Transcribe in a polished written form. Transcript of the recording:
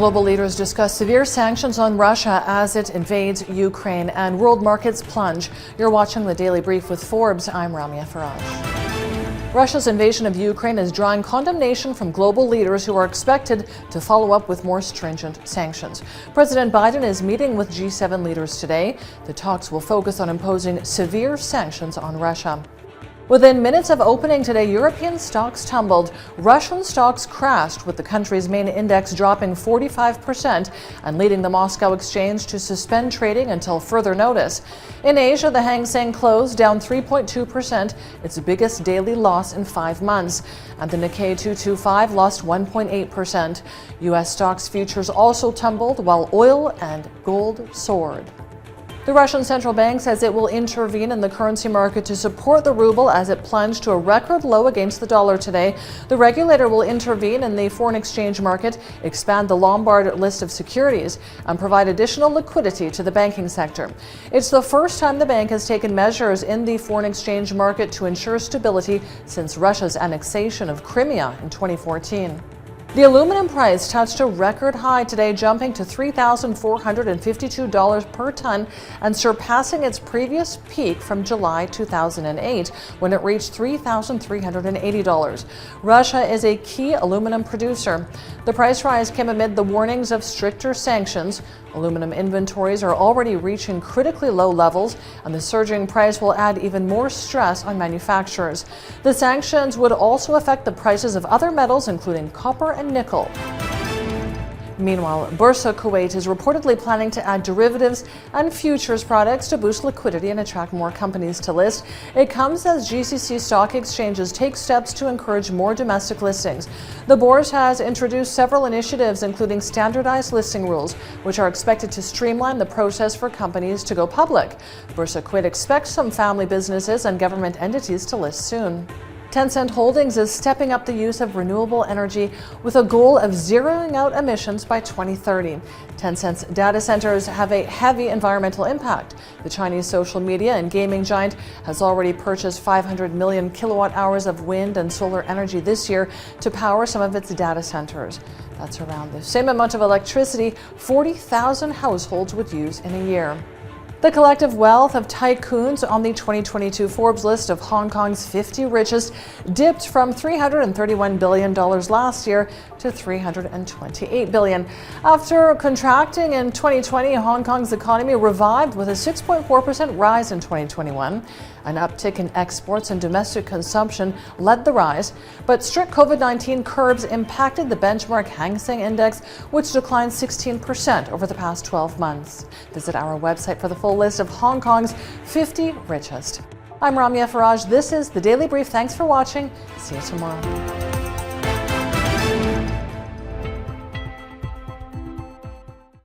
Global leaders discuss severe sanctions on Russia as it invades Ukraine, and world markets plunge. You're watching the Daily Brief with Forbes. I'm Ramya Faraj. Russia's invasion of Ukraine is drawing condemnation from global leaders who are expected to follow up with more stringent sanctions. President Biden is meeting with G7 leaders today. The talks will focus on imposing severe sanctions on Russia. Within minutes of opening today, European stocks tumbled. Russian stocks crashed, with the country's main index dropping 45% and leading the Moscow exchange to suspend trading until further notice. In Asia, the Hang Seng closed down 3.2%, its biggest daily loss in 5 months. And the Nikkei 225 lost 1.8%. U.S. stocks futures also tumbled, while oil and gold soared. The Russian central bank says it will intervene in the currency market to support the ruble as it plunged to a record low against the dollar today. The regulator will intervene in the foreign exchange market, expand the Lombard list of securities, and provide additional liquidity to the banking sector. It's the first time the bank has taken measures in the foreign exchange market to ensure stability since Russia's annexation of Crimea in 2014. The aluminum price touched a record high today, jumping to $3,452 per ton and surpassing its previous peak from July 2008, when it reached $3,380. Russia is a key aluminum producer. The price rise came amid the warnings of stricter sanctions. Aluminum inventories are already reaching critically low levels, and the surging price will add even more stress on manufacturers. The sanctions would also affect the prices of other metals, including copper and nickel. Meanwhile, Bursa Kuwait is reportedly planning to add derivatives and futures products to boost liquidity and attract more companies to list. It comes as GCC stock exchanges take steps to encourage more domestic listings. The board has introduced several initiatives, including standardized listing rules, which are expected to streamline the process for companies to go public. Bursa Kuwait expects some family businesses and government entities to list soon. Tencent Holdings is stepping up the use of renewable energy with a goal of zeroing out emissions by 2030. Tencent's data centers have a heavy environmental impact. The Chinese social media and gaming giant has already purchased 500 million kilowatt hours of wind and solar energy this year to power some of its data centers. That's around the same amount of electricity 40,000 households would use in a year. The collective wealth of tycoons on the 2022 Forbes list of Hong Kong's 50 richest dipped from $331 billion last year to $328 billion. After contracting in 2020, Hong Kong's economy revived with a 6.4% rise in 2021. An uptick in exports and domestic consumption led the rise, but strict COVID-19 curbs impacted the benchmark Hang Seng Index, which declined 16% over the past 12 months. Visit our website for the full list of Hong Kong's 50 richest. I'm Ramya Faraj. This is the Daily Brief. Thanks for watching. See you tomorrow.